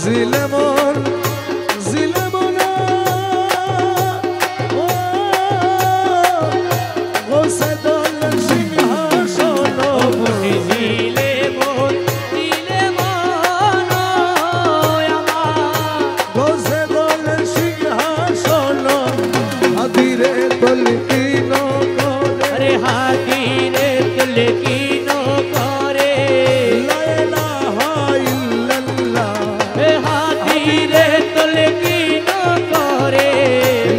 জিলেমন জিলেমনা ও গোসে দল সিংহাসন জিলেমন জিলেমন আমার গোসে দল সিংহাসন হাদিরে তলকিন করে আরে হাতিরে তুলকিন করে লা ইলাহা ইল্লাল্লাহ হাতিরে তুলকিন করে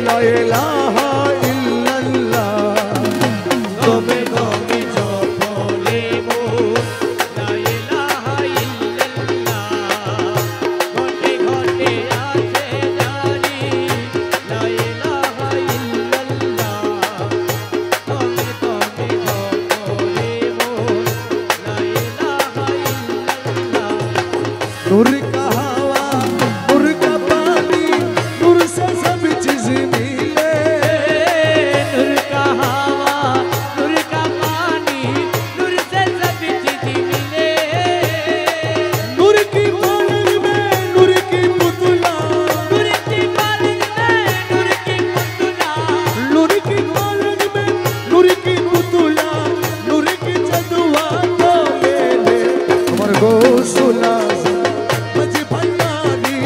লা ইলাহা ইল্লাল্লাহ গমে গমে জপলে মোর লা ইলাহা ইল্লাল্লাহ ঘটে ঘটে আছে জানি লা ইলাহা ইল্লাল্লাহ গমে গমে জপলে মোর লা ইলাহা ইল্লাল্লাহ नूर का हवा नूर का पानी नूर से सब चीज मिले नूर का हवा नूर का पानी नूर से सब चीज मिले नूर की पालक में नूर की पुतला नूर की पालक में नूर की पुतला नूर की पालक में नूर की पुतला नूर की जदुआ तो ले ले अमर गौसुला मजी भंडारी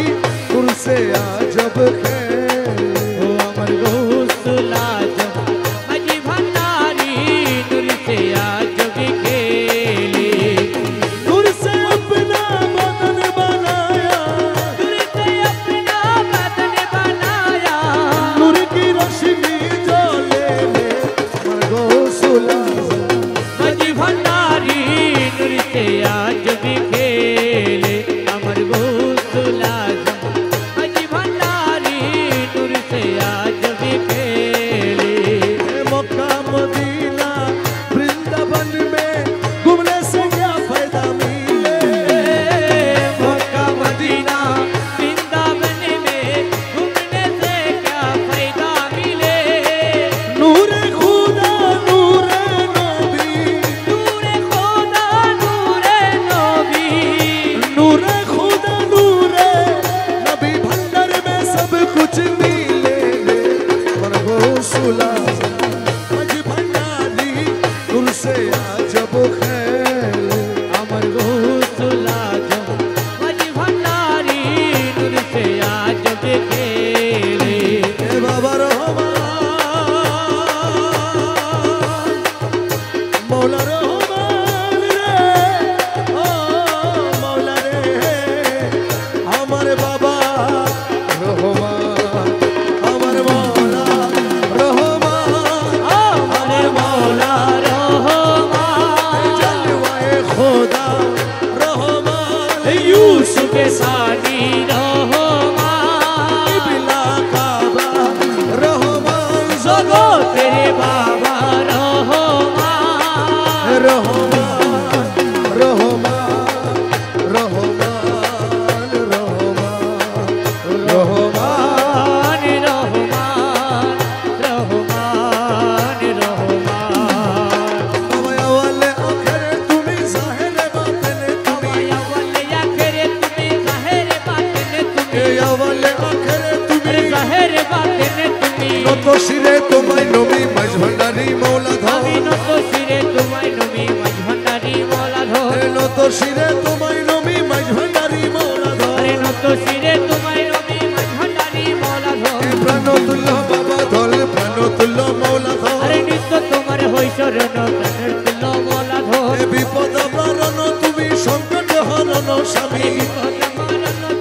नूर से आजब ओ अमर गौसुला जब मजी भंडारी नूर से आज भी खेले नूर से अपना बदन बनाया नूर से अपना बदन बनाया नूर की रोशनी जो ले ले अमर गौसुला मजी भंडारी नूर से आज भी खेले अमर गौसुला मजी भंडारी नूर से आज भी खेले मक्का मदीना वृंदावन में घूमने से क्या फायदा मिले मक्का मदीना वृंदावन में घूमने से क्या फायदा मिले नूर खुदा नूर नबी नूर खुदा नूर नबी नूर खुदा नूर नबी भंडार में सब कुछ मिले पर गौसुला मज भंडारी नूर से आजब खैल अमर गौसुला मजी भंडारी नूर से आज भी खेले ए बाबा रहमान मौला रहमान रे ओ मौला रे हमारे बाबा रहमान हमारे मौला रहमान अमर मौला रहमान जलवाए खुदा रहमान यूसुफ सानी रहमान बिला काबा रहमान सगो तेरे बाबा रहमान रहमान रहमान रहमान रहमान रहमान रहमान रहमान बाबा वाले आखिर तुम्हें जाहिर बातें तुम्हें या वाले आखिर तुम्हें ज़ाहिर बातें ए तुम्हें या वाले आखिर तुम्हें ज़ाहिर बातें तुम्हें নত শিরে তোমায় নবী মাঝ ভান্ডারি মৌলা ধর আমি নত শিরে তোমায় নবী মাঝ ভান্ডারি মৌলা ধর এ নত শিরে তোমায় নবী মাঝ ভান্ডারি মৌলা ধর আরে নত শিরে তোমায় নবী মাঝ ভান্ডারি মৌলা ধর এ প্রাণতুল্য বাবা ধর প্রাণতুল্য মৌলা ধর আরে নিত্য তোমার হই শরণ প্রাণের তুল্য মৌলা ধর এ বিপদ বারণ তুমি সংকট হরণ স্বামী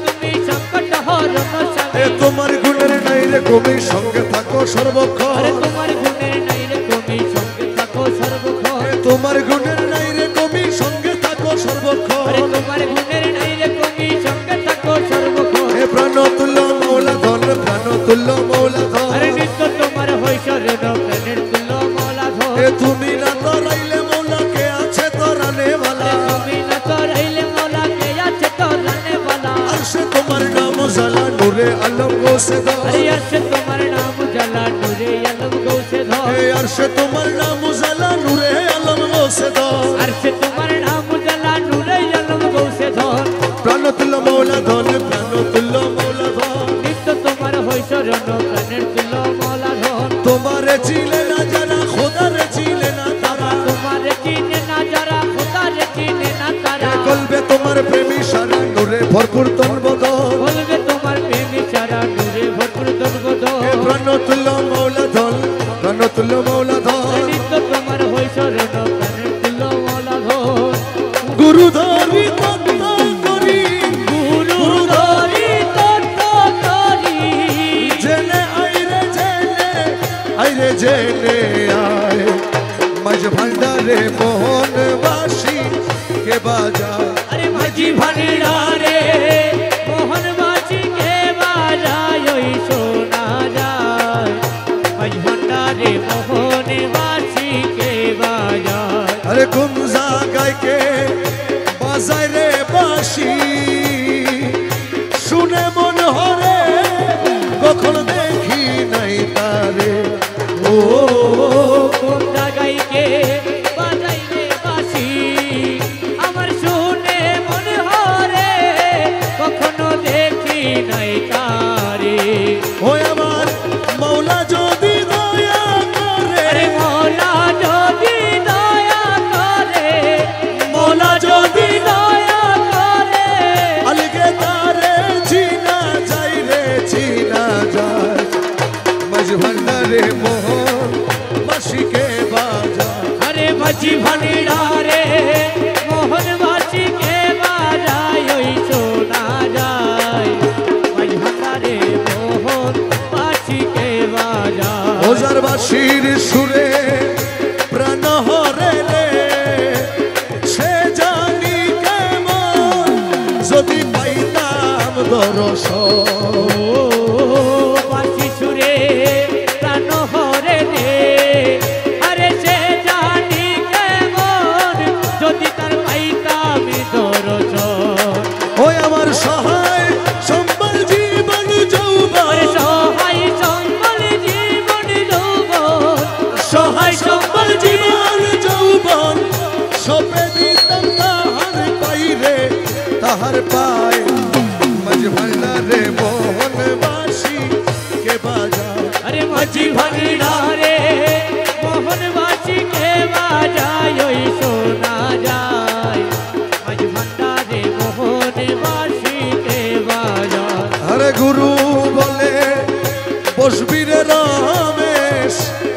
তুমি সংকট হরণ এ স্বামী তোমার গুণের নাই রে কবি সঙ্গে থাকো সর্বক্ষণ আরে তোমার গুণের নাই রে তুমি সঙ্গে থাকো সর্বক্ষণ এ তোমার গুণের নাই রে কবি সঙ্গে থাকো সর্বক্ষণ আরে তোমার গুণের নাই রে তুমি সঙ্গে থাকো সর্বক্ষণ এ প্রাণতুল্য মৌলা ধর প্রাণতুল্য মৌলা ধর আরে নিত্য তোমার হই শরণ প্রাণের তুল্য মৌলা ধর এ তুমি না তরাইলে মৌলা কে আছে তরানে वाला তুমি না তরাইলে মৌলা কে আছে তরানে वाला अर्श तुम्हार नाम जला नूरे अलम गो से दो अरे अर्श तुम्हार नाम जला नूरे अलम गो से धो ए अर्श तुम्हार नाम जला नूरे अलम गो से दो अर्श तुम्हार नाम जला नूरे अलम गो से धो प्राणतुल्य मौला মৌলা ধন প্রাণ তুল্য মৌলা ধন নিত্য তোমার হই শরণ প্রাণের তুল্য মৌলা ধন তোমারে চিলে না যারা খোদারে চিলে না তারা তোমার চিনে না যারা খোদারে চিনে না তারা কলবে তোমার প্রেমী সারা নূরে ভরপুর তন বদন বলবে তোমার প্রেমী সারা নূরে ভরপুর তন বদন প্রাণ তুল্য মৌলা ধন প্রাণ তুল্য মৌলা ধন নিত্য তোমার হই শরণ প্রাণের তুল্য মৌলা ধন গুরু ধরি তত্ত্ব করি গুরু ধরি তত্ত্ব করি জেনে আইরে জেনে আয় মাঝ ভান্ডারে মোহনবাসী কে বাজায় अरे माझी भांडारे मोहन बाची के बाजाय ओई सोना जाय माझी भांडारे मोहन बाची के बाजाय আরে গুমজা গায়কে বাজায় রে বাঁশি শুনে মন হরে কখনো দেখি নাই তারে ও কোন জায়গায় কে বাজাই রে বাঁশি আমার শুনে মনে হরে কখনো দেখি নাই তারে ওই আমার মৌলা যদি দয়া করে আরে মৌলা যদি দয়া করে মৌলা যদি দয়া করে अलगे तारे चीना जाय रे चीना जाय मज भंडारे मोहन बसी के बाजा अरे माझी भांडारे मोहन बाची के बाजाय ओई सोना जाय माझी भांडारे मोहन बाची के बाजाय ओजार बासीर सुरे प्राण हरे रे से जानी केमन যদি পাইতাম দর্শন বাঁশি সুরে প্রাণ হরে রে আরে সে জানি কেমন যদি তার পাইতাম দর্শন ওই আমার সহায় সম্বল জীবন যৌবন আরে সহায় সম্বল জীবন যৌবন সহায় সম্বল জীবন যৌবন সপে দিতাম তাহার পাইরে তাহার পায় মজ ভান্ডারে মোহনবাসী কে বাজা अरे माझी भांडारे मोहन बाची के बाजाय ओई सोना जाय माझी भांडारे मोहन बाची के बाजाय আরে গুরু বলে বসবি রে রমেশ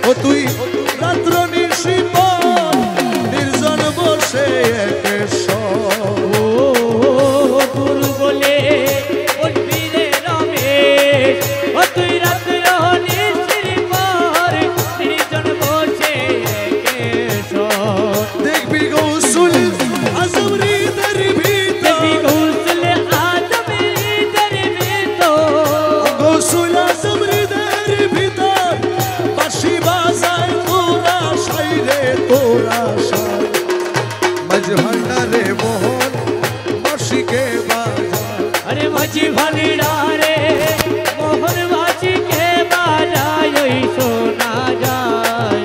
ও তুই রাত্র নিশিপন নির্জন বসে একেশ্বর ও গুরু বলে বলবি রে রমেশ ও তুই রাত্র নিশ্চির পর নির্জন বসে কেশর দেখবি গৌসুল আজম হৃদয়ের ভিতর দেখবি গৌসল আজম হৃদয়ের ভিতর গৌসুল আজম হৃদয়ের ভিতর বাঁশি বাজায় তোরা সাই রে তোরা সাই মজ ভান্ডারে মোহন বাঁশিকে বাজায় अरे माझी भांडारे मोहन बाची के बाजाय ओई सोना जाय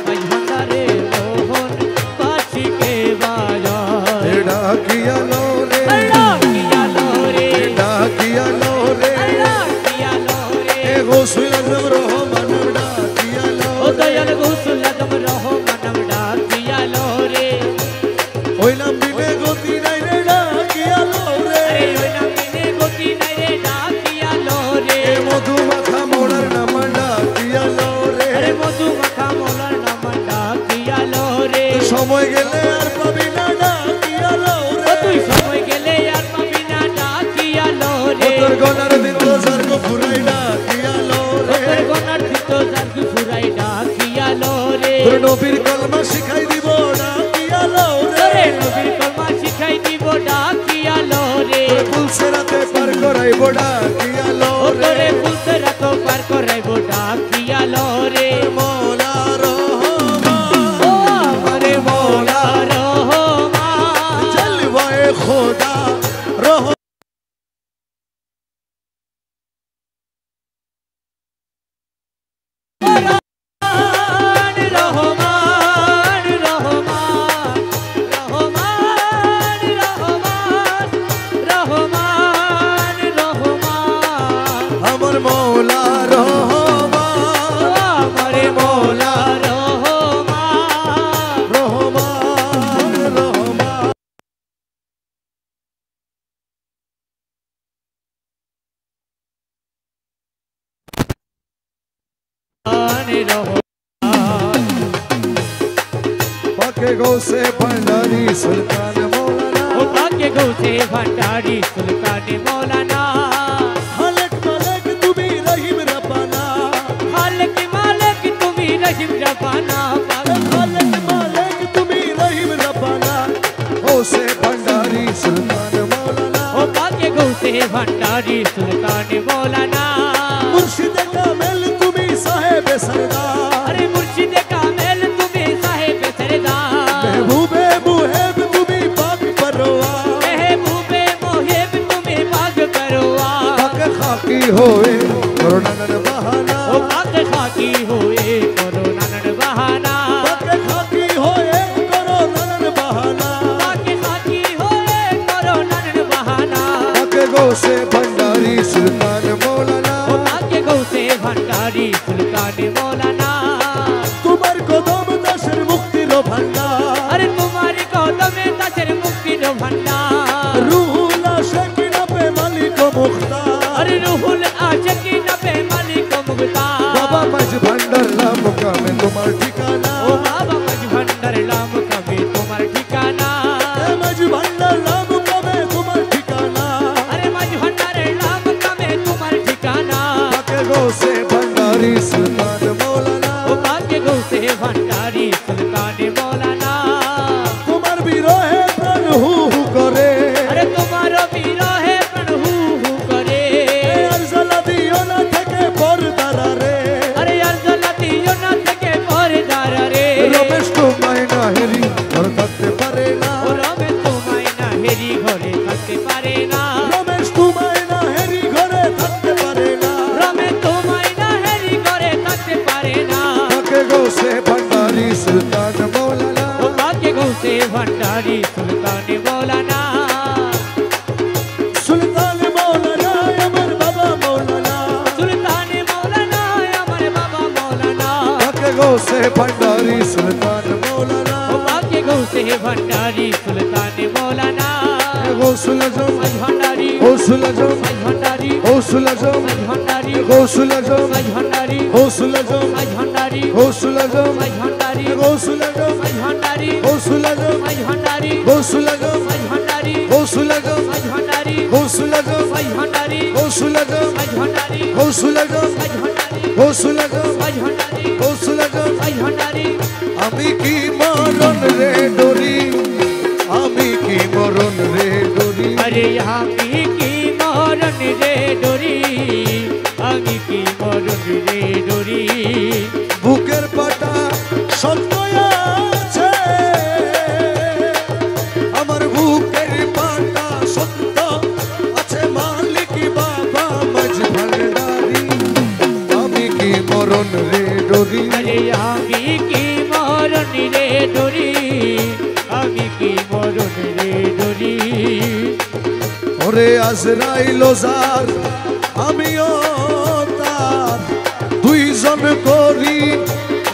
माझी भांडारे मोहन बाची के बाजाय ডাকিয়া লো রে अल्लाह किया लो रे ডাকিয়া লো রে अल्लाह किया लो এ रे গৌসুল আজম রহমান ডাকিয়া লো ओ दयाल गौसुल आजम रहो मनम डाक किया लो रे ওই নাম বিনে গতি নাই রে ডাকিয়া লো রে अरे ओई ना मिने गोती नहीं रे डाक किया लो रे এ মধু মাখা মোড়ার নাম ডাকিয়া লো রে अरे मधु मखा मोलार नाम डाक किया लो रे সময় গেলে আর পাবি না ডাকিয়া লো ও রে তুই সময় গেলে আর পাবি না ডাক কিয়া লো রে তোর গনার দিন তো সর্গ ফুরাই ডাকিয়া লো রে তোর গনার দিত জাগু ফুরাই ডাক কিয়া লো রে তোর নবীর কলমা শিখাই দিব ডাকিয়া লো রে তোরে নবীর কলমা শিখাই দিব ডাক কিয়া লো রে তোর পুলসে রাতে পার করাইব ডাকিয়া লো ও রে তোরে ফুলতে রাত পার করাইব ডাক কিয়া লো রে মৌলা রহমান ও আমারে মৌলা রহমান জলওয়ায়ে খোদা রহ রহমান রহমান রহমান রহমান রহমান আমার মৌলা রহমান, আমার মৌলা রহমান, রহমান রহমান। রহমান। পাকে গৌসে ভান্ডারি সুলতান মৌলানা, ও পাকে গৌসে ভান্ডারি সুলতান মৌলানা, খালেক মালেক তুমি রহিম রব্বানা, খালেক মালেক তুমি রহিম রব্বানা, খালেক মালেক তুমি রহিম রব্বানা, গৌসে ভান্ডারি সুলতান মৌলানা, ও পাকে গৌসে ভান্ডারি সুলতান মৌলানা, মুর্শিদে কামেল তুমি সাহেবে সরদার, আরে মুর্শিদে কামেল তুমি সাহেব সরদার, মেহবুবে মুহেব তুমি পাক পরওয়ার, মেহবুবে মোহেব তুমি পাক করওয়ার, পাক খাকি होए করোনার বাহানা, ও পাক খাকি होए করোনার বাহানা, পাক খাকি होए করোনার বাহানা, পাক খাকি होए করোনার বাহানা, পাকে গৌসে ভান্ডারি সুলতান মৌলানা, ও পাকে গৌসে ভান্ডারি সুলতান মৌলানা, তোমার কদম দাসের মুক্তির ভান্ডার, আরে তোমার কদমে দাসের মুক্তির ভান্ডার, রুহুল আশিকিন পে মালিক মুখতার, আরে রুহুল আশিকিন পে মালিক মুখতার, বাবা মাঝ ভান্ডার নাম কামে তোমার ঠিকানা, ও বাবা মাঝ ভান্ডার নাম কবে তোমার ঠিকানা, মাঝ ভান্ডার নাম কামে তোমার ঠিকানা, আরে মাঝ ভান্ডারের নাম কবে তোমার ঠিকানা, পাকে গৌসে ভান্ডারি সুলতান মৌলানা, ও পাকে গৌসে ভান্ডারি সুলতান মৌলানা, তোমার বিরহে প্রাণ হু হু করে, আরে তোমার বিরহে প্রাণ হু হু করে, আর জ্বালা দিও না থেকে পরদারা রে, আরে আর জ্বালাতিও না থেকে পরদার রে, রমেশ তোমায় না হেরি ঘর থাকতে পারে না, ও রবে তোমায় না হেরি ঘরে থাকতে পারে না, রমেশ তোমায় না হেরি ঘরে থাকতে পারে না, রবে তোমায় না হেরি ঘরে থাকতে পারে না, পাকে গৌসে ভান্ডারি সুলতান মৌলানা, ও পাকে গৌসে ভান্ডারি সুলতান মৌলানা, সুলতান মৌলানা আমার বাবা মৌলানা, সুলতান মৌলানা আমার বাবা মৌলানা, পাকে গৌসে ভান্ডারি সুলতান মৌলানা, ও পাকে গৌসে ভান্ডারি সুলতান মৌলানা, গৌসুল আজম আজ ভান্ডারি গৌসুল আজম আজ ভান্ডারি গৌসুল আজম আজ ভান্ডারি গৌসুল আজম আজ ভান্ডারি গৌসুল আজম আজ ভান্ডারি গৌসুল আজম আজ ভান্ডারি গৌসুল আজম আজ ভান্ডারি গৌসুল আজম আজ ভান্ডারি গৌসুল আজম আজ ভান্ডারি গৌসুল আজম আজ ভান্ডারি গৌসুল আজম আজ ভান্ডারি গৌসুল আজম আজ ভান্ডারি গৌসুল আজম আজ ভান্ডারি গৌসুল আজম আজ ভান্ডারি গৌসুল আজম। আজ ভান্ডারি আমি কি মরণ রে ডরি, আমি কি মরণ রে ডরি, আরে আমি কি মরণ রে ডরি, আমি কি মরণ রে ডরি, বুকের পাটা সত্য আছে, আমার বুকের পাটা সত্য আছে, মালিক বাবা মাঝ ভান্ডারি, আমি কি মরণ রে ডরি, আরে আমি কি মরণ রে ডরি, আমি কি মরণ রে ডরি, ওরে আজরাইল জার আমিও তার, দুইজন করি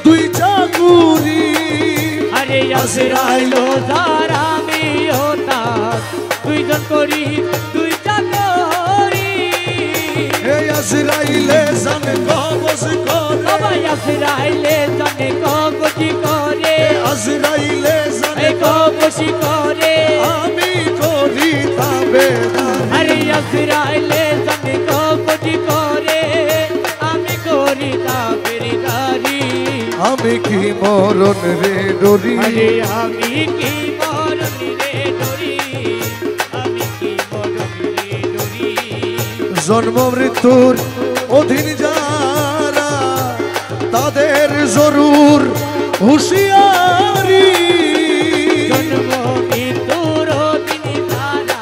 দুই চাকুরি, আরে আজরাইলো যার আমি হতাম, দুইজন করি দুই চাকরি, এই আজরাইলে জানে কবজ করে, সবাই আজরাইলে জানে কবজি করে, আজরাইলে জানে এই কবজি করে, আমি করি তাবেদারি, আরে আজরাইলে জানে কবজি করে, আমি করি তাবেদারি, আমি কি মরণ রে ডরি, আরে আমি কি মরণ রে ডরি, আমি কি মরণ রে ডরি, জন্ম মৃত্যুর অধীন যারা তাদের জরুর হুঁশিয়ারি, জন্ম মৃত্যুর দিন তারা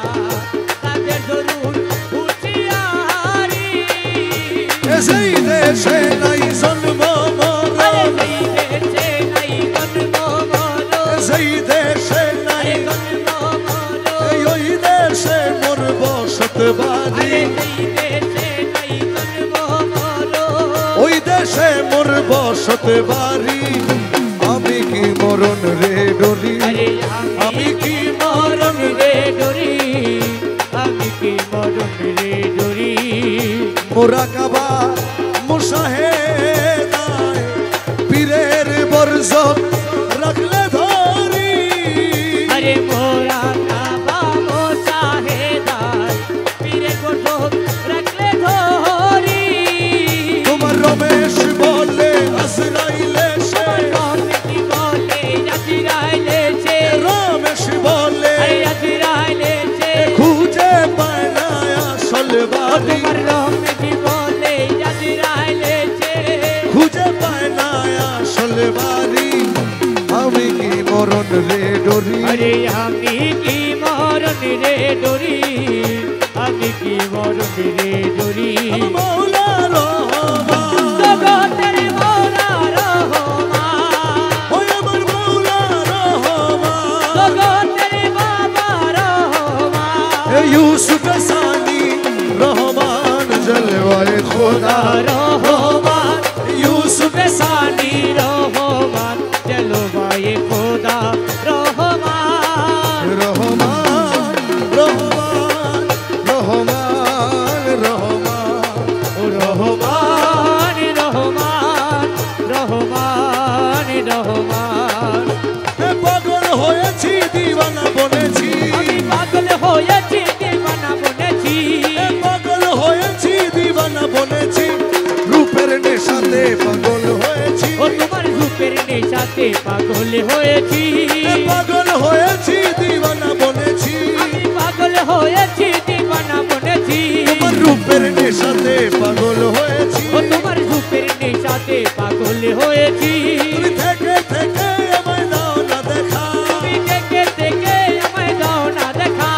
তাদের জরুর হুঁশিয়ারি, সেই দেশে নাই জন্ম আরে মরণ, সেই দেশে নাই জন্ম মরণ, সেই দেশে নাই, আরে জন্ম মরণ, ওই দেশে মোর বসত বাড়ি, আরে সেই দেশে নাই জন্ম দেশে মোর বসতে বাড়ি আমি কি মরণ রে ডরি আরে আমি কি মরণ রে ডরি আমি কি মরণ রে ডরি মোরা কাবা মুশাহেদায় পীরের বর্জন রাখলে ধরি আরে মোরা কাবা মুশাহেদায় পীরের বর্জন রাখলে ধরি তোমার রমেশ বলে আজরাইলে সে রমেশ বলে আজরাইলে সে রমেশ বলে আজরাইলে সে খুঁজে পায় না আসল বাড়ি তোমার রমেশ বলে আজরাইলে সে খুঁজে পায় না আসল বাড়ি আমি কি মরণ রে ডরি আরে আমি কি মরণ রে ডরি আমি কি মরণ রে ডরি মৌলা রহমান জগতের মৌলা রহমান ওই আমার মৌলা রহমান জগতের বাবা রহমান ইউসুফ সানি রহমান জলওয়ায়ে খোদা রহমান ইউসুফ সানি রহমান জলওয়ায়ে খোদা রহমান রহমান রহমান রহমান রহমান রহমান রহমান রহমান রহমান এ পাগল হয়েছি দিওয়ানা বনেছি আমি পাগল হয়েছি দিওয়ানা বনেছি এ পাগল হয়েছি দিওয়ানা বনেছি রূপের নেশাতে পাগল হয়েছি ও তোমার রূপের নেশাতে পাগল হয়েছি এ পাগল হয়েছি দিওয়ানা বনেছি আমি পাগল হয়েছি দিওয়ানা বনেছি তোমার রূপের নেশাতে পাগল হয়েছি ও তোমার রূপের নেশাতে পাগল হয়েছি তুমি থেকে থেকে আমায় দাও না দেখা তুমি থেকে থেকে আমায় দাও না দেখা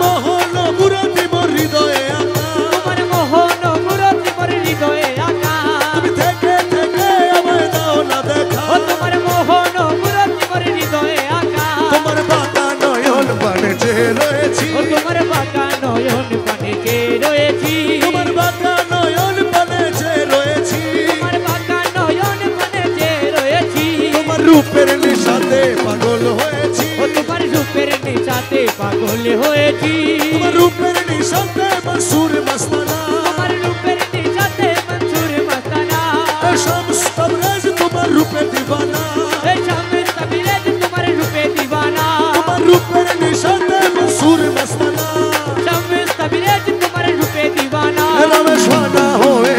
মোহন মুরতি মোর হৃদয়ে আঁকা তোমার মোহন মূরতি মোর হৃদয়ে আঁকা তুমি থেকে থেকে আমায় দাও না দেখা ও তোমার মোহন মূরতি মোর হৃদয়ে আঁকা তোমার বাঁকা নয়ন পানে চেয়ে রয়েছি ও তোমার বাঁকা নয়ন পানে চেয়ে রয়েছি তোমার বাঁকা নয়ন পানে চেয়ে রয়েছি তোমার বাঁকা নয়ন পানে চেয়ে রয়েছি তোমার রূপের নেশাতে পাগল হয়েছি ও তোমার রূপের নেশাতে পাগল হয়েছি তোমার রূপের নেশাতে মনসুর মস্তানা তোমার রূপের নেশাতে মনসুর মস্তানা শামস তবরেজ তোমার রূপে দিবানা এ শামস তবরেজ তোমার রূপে দিবানা তোমার রূপের নেশাতে মনসুর মস্তানা শামস তবরেজ তোমার রূপে দিবানা রমেশ ফানা হয়ে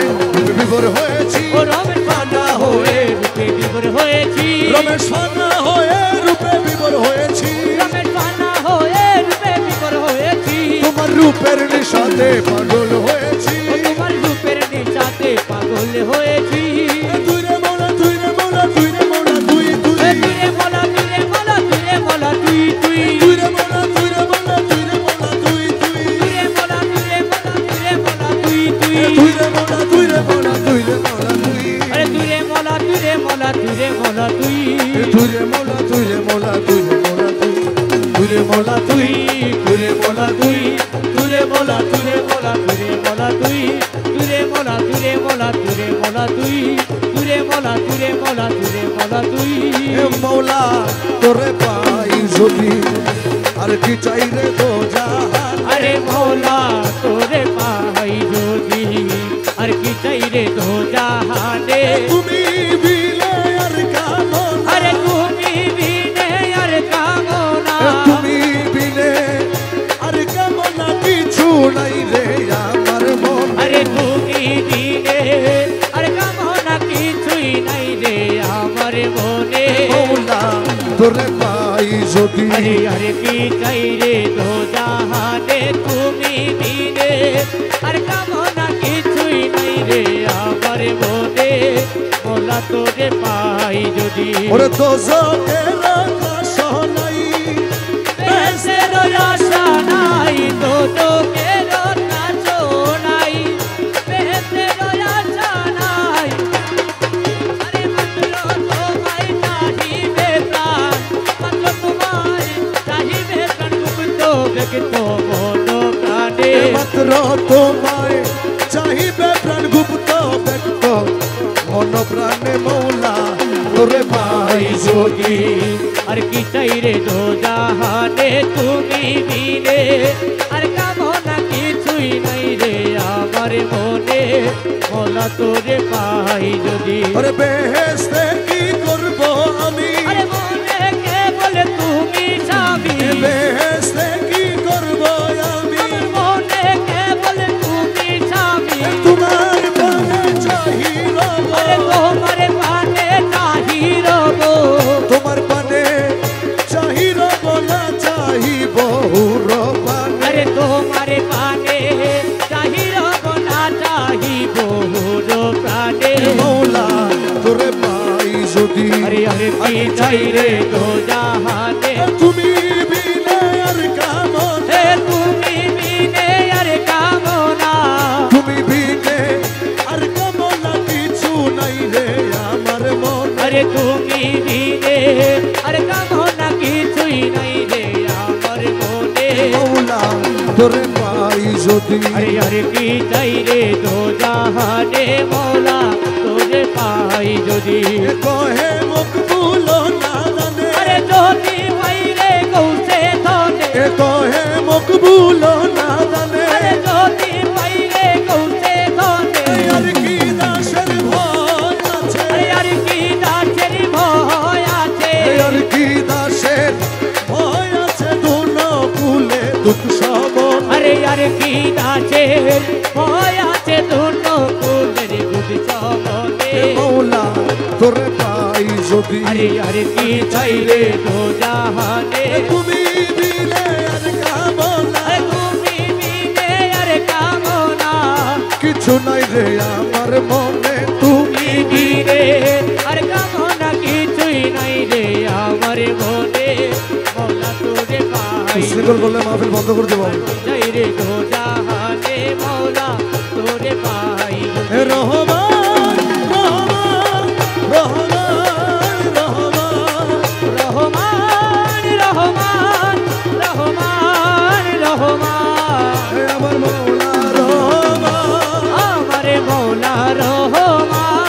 বিভোর হয়েছি ও রমেশ ফানা হয়ে রূপে বিভোর হয়েছি রমেশ ফানা হয়ে রূপে বিভোর হয়েছি রমেশ ফানা হয়ে রূপে বিভোর হয়েছি তোমার রূপের নেশাতে পাগল হয়েছি ও তোমার রূপের নেশাতে পাগল হয়েছি তুই রে মৌলা তুই রে মৌলা তুই রে মৌলা তুই তুই এ তুরে মোলা তুরে মোলা তুরে মোলা তুই তুই তুই রে মৌলা তুই রে মৌলা তুই রে মৌলা তুই তুই তুরে মোলা তুরে মোলা তুরে মোলা তুই তুই তুই রে মৌলা তুই রে মৌলা তুই রে মৌলা তুই আরে তুরে মোলা তুরে মোলা তুরে মোলা তুই তুই রে মৌলা তুই রে মৌলা তুই রে মৌলা তুই তুই রে মৌলা তুই তুই রে মৌলা তুই তুরে মোলা তুরে মোলা তুরে মোলা তুই তুরে মোলা তুরে মোলা তুরে মোলা তুই তুরে মোলা তুরে মোলা তুরে মোলা তুই এ মৌলা তোরে পাই যদি আর কি চাই রে তো জাহান আরে মৌলা তোরে পাই যদি আর কি চাই রে তো জাহানে তুমি বিলে আর কামনা আরে তুমি বিনে আর কামনা তুমি বিলে আর কামনা কিছু নাই রে আমার মন আরে তুমি বিনে আর কামনা কিছুই নাই রে আমার মনে মৌলা তোরে পাই যদি আরে আরে কি চাই রে তো জাহানে তুমি বিনে আর কামনা কিছুই নাই রে আমার মনে মোলা তোরে পাই যদি ওরে তো জোকের আকাশ নাই বেশের আশা নাই তো তোকের কাছ নাই বেশের আশা নাই আরে মাত্র তোমায় চাহিবে প্রাণ মাত্র তোমায় চাহিবে প্রাণ মুক্ত ব্যক্ত মন প্রাণে মাত্র তোমায় চাহিবে প্রাণ গুপ্ত ব্যক্ত মন যদি আর কি চাই রে দো জাহানে তুমি বিনে আর কামনা কিছুই নাই রে আমার মনে মোলা তোরে পাই যদি আরে বেহেশতে কি করব আমি আরে মনে কে বলে তুমি স্বামী বেহেশতে কি করব আমি আমার মনে কে বলে তুমি স্বামী তোমার পানে চাহি রব আরে তোমার পানে চাহি রব তোমার পানে চাহি রব না চাহি বহু রবানে আরে তোমার পানে চাহি রব না চাহি বহুর প্রাণে মৌলা তোরে পাই যদি আরে আরে কি চাই রে দো জাহানে তুমি বিনে আর কামনা হে তুমি বিনে আর কামনা তুমি বিনে আর কামনা কিছু নাই রে আমার মনে আরে তুমি বিনে আর কামনা কিছুই নাই রে আমার মনে মৌলা তোরে পাই যদি আরে আরে কি চাই রে দো জাহানে মৌলা তোরে পাই যদি কহে মকবুল না জানে আরে যদি হই রে গৌসে ধনে এ কহে মকবুল না জানে আরে যদি হই রে গৌসে ধনে আর কি দাসের ভয় আছে আরে আর কি দাসের ভয় আছে আর কি দাসের ভয় আছে দুনো কুলে দুঃখ সবন আরে আর কি দাসের ভয় আছে দুনো কুলের বুঝ চমনে মৌলা তোরে পাই যদি আরে আর কি চাইলে তো জাহানে তুমি দিলে আর কামনা আরে তুমি বিনে আর কামনা কিছু নাই রে আমার মনে তুমি তুমি বিনে আর কামনা কিছুই নাই রে আমার মনে মৌলা তোরে পাই সিঙ্গল করলে মাহফিল বন্ধ করে দেবো জয় রে তো জাহানে মৌলা তোরে পাই হে রহমান রহমান রহমান রহমান রহমান রহমান রহমান হে আমার মৌলা রহমান আমারে মৌলা রহমান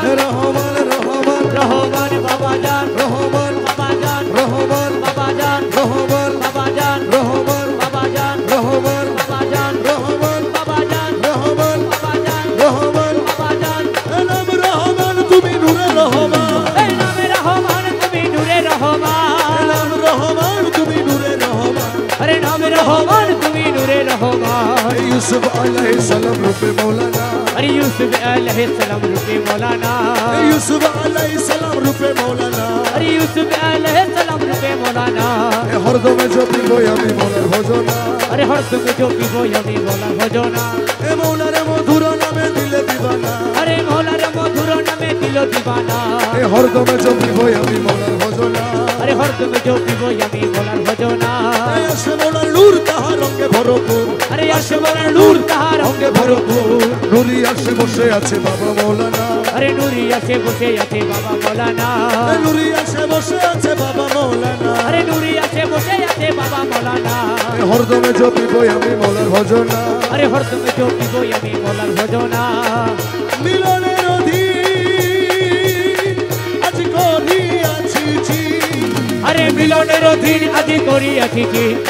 হে রহমান রহমান রহমান বাবা জান রহমান বাবা জান রহমান বাবা জান রহমান বাবা জান রহমান বাবা জান রহমান বাবা জান রহমান বাবা জান রহমান বাবা জান রহমান বাবা জান হে নাম রহমান তুমি নূরে রহমান এই নামে রহমান তুমি নূরে হে রহমান নাম রহমান তুমি নূরে রহমান আরে নামে রহমান তুমি নূরে রহমান হে ইউসুফ আলাইহিস সালাম রূপে মৌলানা अरे यूसुफ अलैहिस्सलाम रूपे मौलाना হে ইউসুফ আলাইহিস সালাম রূপে মৌলানা अरे यूसुफ अलैहिस्सलाम रूपे मौलाना হে হরদমে জপিব আমি মৌলার ভজনা अरे हर तुम जो पीबो यमी मौला भजना হে মৌলার মধুর নামে দিলে দিবানা अरे मौला रे मधुर नामे दिलो दीवाना হে হরদমে জপিব আমি মৌলার ভজনা अरे हर तुम जो पीबो यमी मौला भजना হে আসে মৌলার নূর তাহার রঙে ভরপুর अरे अशबर नूर तार होंगे भरपूर নুরি আসে বসে আছে বাবা মৌলানা अरे नूरी असे बसे असे बाबा मौलाना হে নুরি আসে বসে আছে বাবা মৌলানা अरे नूरी असे बसे असे बाबा मौलाना হে হরদমে জপিব আমি মৌলার ভজনা अरे हर तुम जो पीबो यमी मौला भजना মিলনের অধীন আজ করিয়াছি জি अरे मिलनेर दिन আজি করি আছি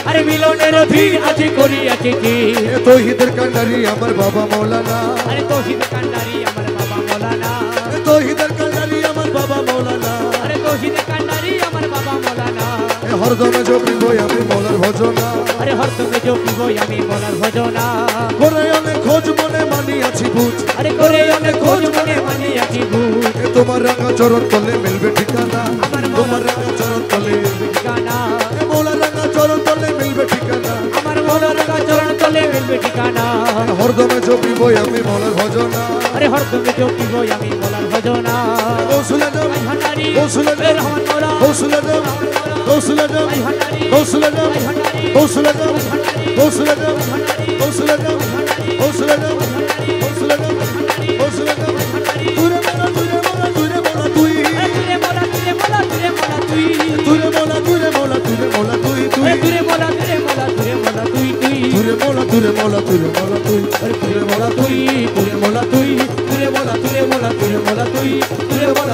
अरे मिलनेर दिन আজি করি আছি এ তৌহিদের কান্ডারি আমার বাবা মৌলানা अरे तौहीद कांडारी আমার বাবা মৌলানা এ তৌহিদের কান্ডারি আমার বাবা মৌলানা अरे तौहीद कांडारी আমার বাবা মৌলানা এ হরদমে জপিব আমি মৌলার ভজনা अरे हर তুমি जो পিবো আমি মৌলার ভজনা করে অনেক খোঁজ মনে মানিয়াছি বুঝ अरे করে অনেক খোঁজ মনে মানি আছি ভূত এ তোমার রাঙা চরণ তলে মিলবে ঠিকানা আমার তোমার রাঙা চরণ তলে ঠিকানা এ মৌলার রাঙা চরণ তলে মিলবে ঠিকানা আমার মৌলার চরণ তলে মিলবে ঠিকানা এ হরদমে জপিব আমি মৌলার ভজনা अरे हर তুমি जो পিবো আমি মৌলার ভজনা গৌসুলে যাও আই ভান্ডারি গৌসুলে এ যাও রহমান মৌলা গৌসুলে যাও গৌসুলে যাও আই ভান্ডারি গৌসুলে যাও আই ভান্ডারি গৌসুলে যাও গৌসুলে যাও ভান্ডারি গৌসুলে যাও গৌসুলে যাও গৌসুলে যাও গৌসুলে যাও তুরে মোলা তুই তুরে মোলা তুই তুরে মোলা তুই তুই তুরে মোলা তুই তুরে মোলা তুরে মোলা তুই তুরে মোলা তুরে মোলা তুই তুরে মোলা তুই তুরে মোলা তুরে মোলা তুরে মোলা তুই তুরে মোলা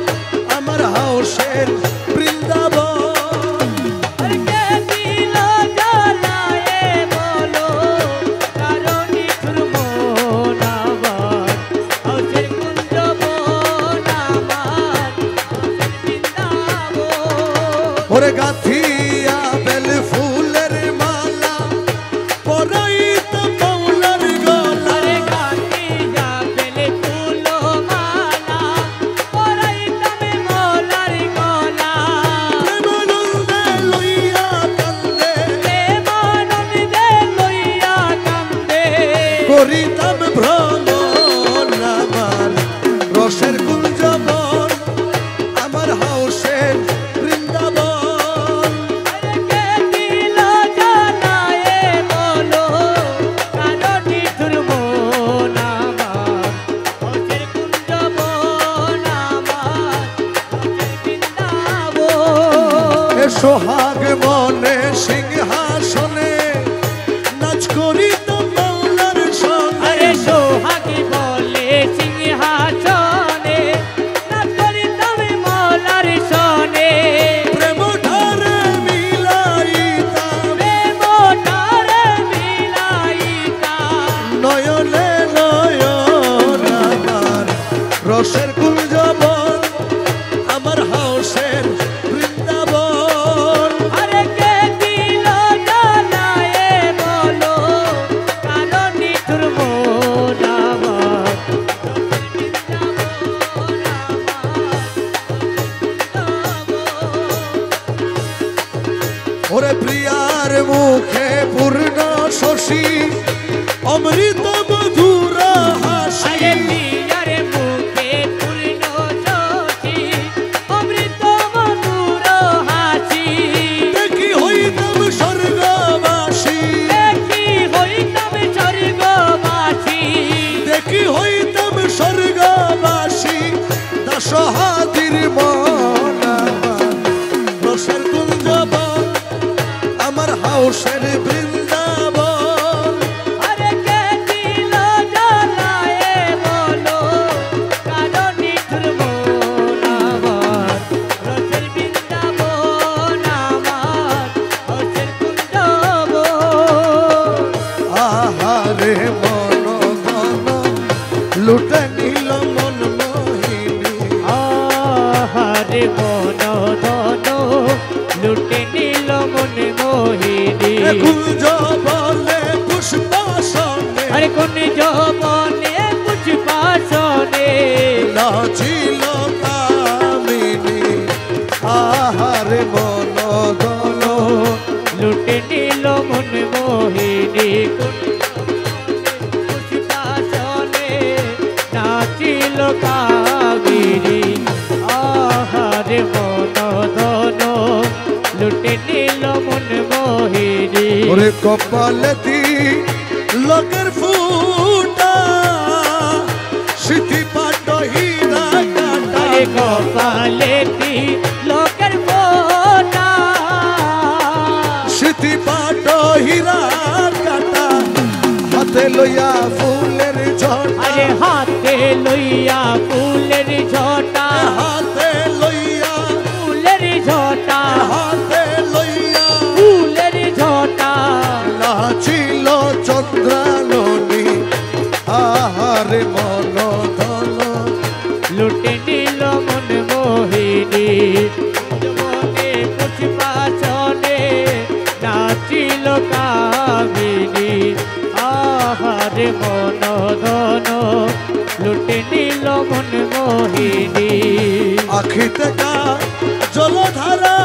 পিয়ার মুখে পূর্ণ শশী অমৃত মধুর হাসি আরে পিয়ার মুখে পূর্ণ শশী অমৃত মধুর হাসি দেখি হইতাম স্বর্গবাসী দেখি হইতাম স্বর্গবাসী দেখি হইতাম স্বর্গবাসী দাসহাদির মন রসের কুঞ্জব আমার হাউসের বৃন্দাবন আরে কে দিল জ্বালায়ে বলো কারো নিঠুর মন আমার রসের বৃন্দাবন আমার রসের কুঞ্জবন আহারে মন ধন লুটে নিল মন মোহিনী আহারে মন ধন লুটে নিল মন মোহিনী কুঞ্জ বলে পুষ্পাসনে আরে কোন যৌবনে পুষ্পাসনে নাচিল কামিনী আহারে মন ধন লুটে নিল মন মোহিনী পুষ্পাসনে নাচিল কাবেরী আহারে মন ধন লুটে নিল মন মোহিনী ওরে কপালতি লগের ফুটা সিথি পাট হীরা কাটা আরে কপালেতি লোকের ফোটা সিথি পাট হীরা কাটা হাতে লইয়া ফুলের ঝটা আরে হাতে লইয়া ফুলের ঝটা হাতে লইয়া ফুলের ঝটা হাতে লইয়া ফুলের ঝটা নাচিল চন্দ্রাননী আহারে মন ধন লুটে নিল মন মোহিনী মনে পুষ্পাসনে নাচিল কামিনী আহারে মন ধন লুটে নিল মন মোহিনী আখিতে কা জলধারা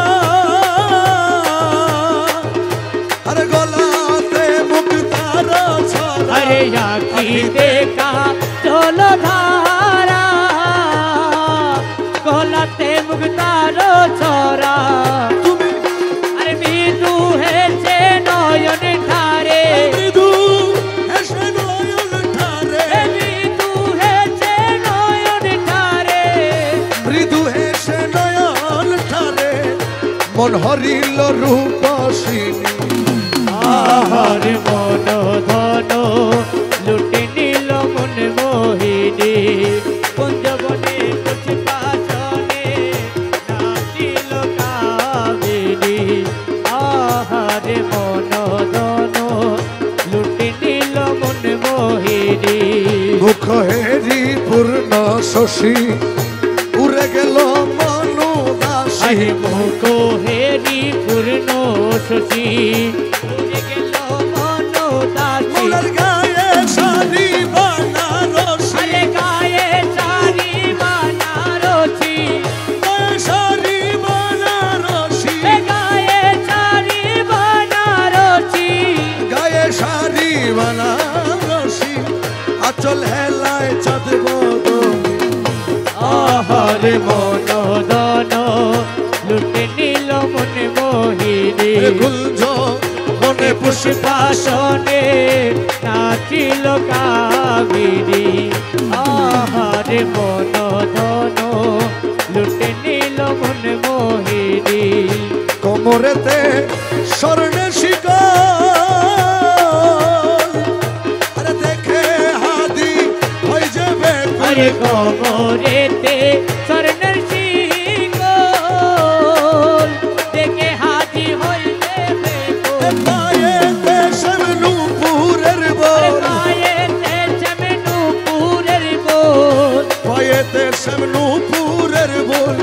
আর গলাতে মুক্তার ছড়া আরে আখিতে কা চল ধারা গলাতে মুক্তার ছড়া তুমি আরে মৃদু হেসে নয়ন ধারে মৃদু হেসে নয়ন ঠারে মৃদু হেসে নয়ন ধারে মৃদু হেসে নয়ন ঠারে মন হরিল রূপসিনী আহারে মন ধন লুটে নিল মন মোহিনী কুঞ্জবনে পুষ্পাসনে নাচিল কামিনী আহারে মন ধন লুটে নিল মন মোহিনী মুখ হেরি পূর্ণ শশী উড়ে গেল মনু দাসী আহে মুখ হেরি পূর্ণ শশী উড়ে গেল মন দাসী ফুলের গায়ে শাড়ি বানারসি আরে গায়ে শাড়ি বানারসি শাড়ি বানারসি গায়ে শাড়ি বানারসি গায়ে শাড়ি বানারসি আচল হেলায় চাঁদ বদনী আহারে মন ধন লুটে নিল মন মোহিনী গুঞ্জ মনে পুষ্পাসনে নাচিল কাবেরী আহারে মন ধন লুটে নিল মন মোহিনী কোমরেতে স্বর্ণের শিকল আরে দেখে হাদি হয়ে যাবে আরে কোমরেতে স্বর্ণের শিকল দেখে হাজি হইলে বেকুল পায়েতে শ্যামনুপুরের আরে বল পায়েতে শ্যামনুপুরের বোল পায়েতে শ্যামনুপুরের বল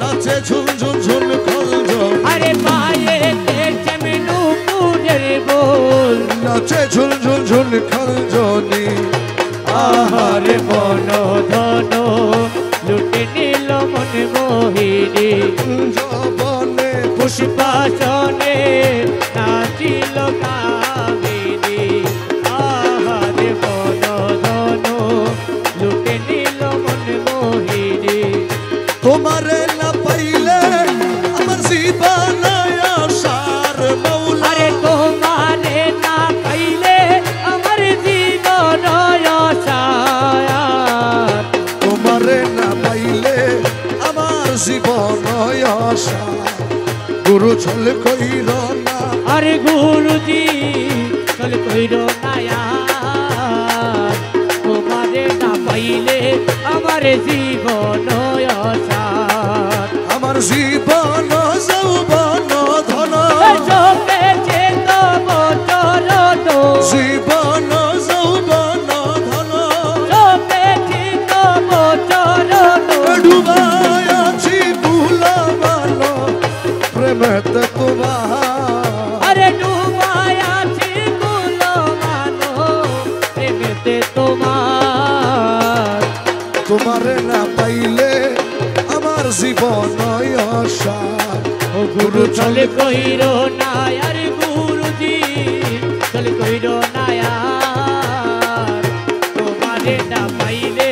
নাচে ঝুনঝুন ঝুন খলঝ আরে পায়েতে শ্যামনুপুরের বোল নাচে ঝুনঝুন ঝুন খলঝনি আহারে মন ধন লুটে নিল মন মোহিনী যবনে পুষ্পাসনে নাচিল কামিনী আহারে বন ধন লুটে নিল মন মোহিনী তোমারে না পাইলে আমার জীবন আশার মৌলা আরে তোমারে না পাইলে আমার জীবন আশার তোমারে না পাইলে আমার জীবন আশা গুরু চল কইর না আরে গুরুজি চল কইর নায়া তোমারে না পাইলে আমার জীবন আশার আমার জীবন যৌবন ধন চোখে চেতব চরণ জীবন যৌবন ধন চোখে চেতব চরণ ডুবাই আছি ভুলাবানো প্রেমেতে তোমার আরে ডুবাই আছি গুলো মানো প্রেমেতে তোমার তোমারে না পাইলে আমার জীবন আশা ও গুরু চলে কইর না আর গুরুজি চলে কইর না আর তোমারে না পাইলে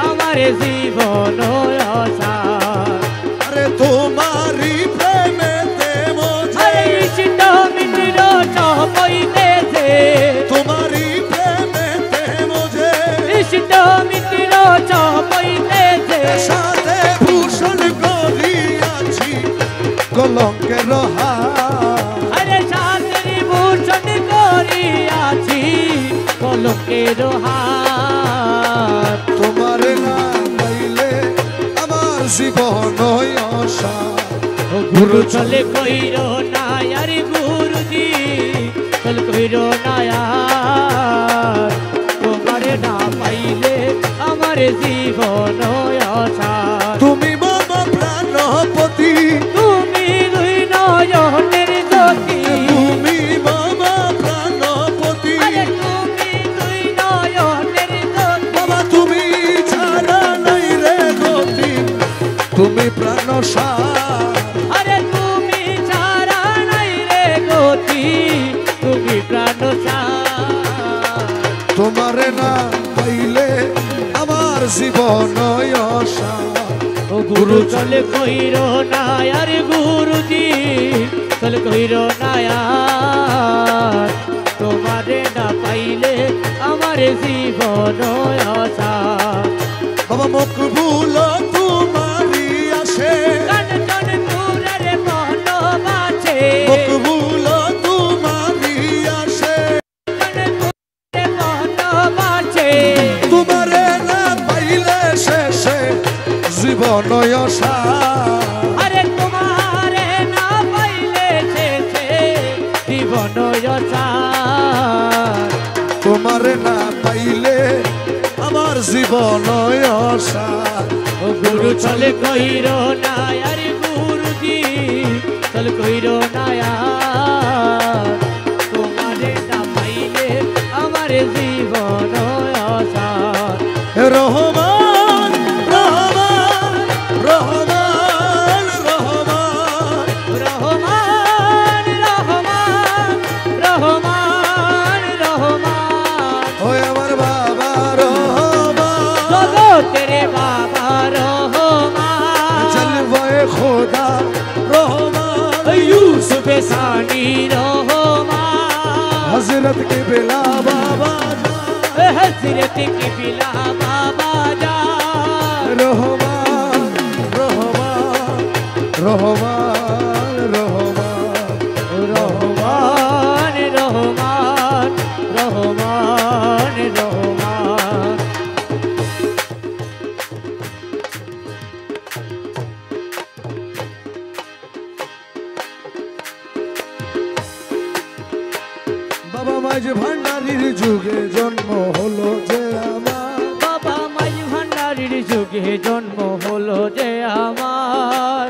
আমার জীবন আশা আরে তোমারি প্রেমেতে মোঝে আরে ইষ্ট মিটির চহইতেছে তোমারি প্রেমেতে মোঝে ইষ্ট মিটির চহইতেছে সাথে ভূষণ করিয়াছি কলঙ্কের হাত আরে সাথে ভূষণ করিয়াছি কলকের হাত তোমার না পাইলে আমার জীবন আশা ও গুরু চলে কইর না আর গুরুজি চল কইর না আর তোমারে না পাইলে আমার জীবন আশা তুমি মম প্রাণপতি তুমি দুই নয়নের জ্যোতি তুমি মম প্রাণপতি আরে তুমি দুই নয়নের জ্যোতি বাবা তুমি ছাড়া নাই রে গতি তুমি প্রাণ আরে তুমি ছাড়া নাই রে গতি তুমি প্রাণ তোমারে না পাইলে আমার জীবন আশা ও গুরু চলে কইর না আর গুরুজি চলে কইর না আর তোমারে না পাইলে আমার জীবন আশা বাবা মকবুল তোমারি আসে কাঞ্চন পুরের মন বাছে মকবুল তোমারি আসে কাঞ্চন মন বাছে তোমারে না পাইলে শেষে জীবন আশা আরে তোমারে না পাইলে শেষে জীবন আশা তোমারে না পাইলে আমার জীবন আশা ও গুরু চলে কইর না আর গুরুজি চল কইর না আর তোমারে না পাইলে আমার জীবন আশা রহমান রহমান রহমান রহমান রহমান রহমান রহমান রহমান ওই আমার বাবা রহমান জগতের বাবা রহমান জলওয়ে খোদা রহমান ইউসুফ সানি রহমান হযরত के बेला बाबा हजरत की बिला बाबा जा রহমান রহমান রহমান রহমান রহমান রহমান রহমান রহমান বাবা মাঝ ভান্ডারির যুগে জন্ম হলো যে আমার বাবা মাঝ ভান্ডারির যুগে জন্ম হলো যে আমার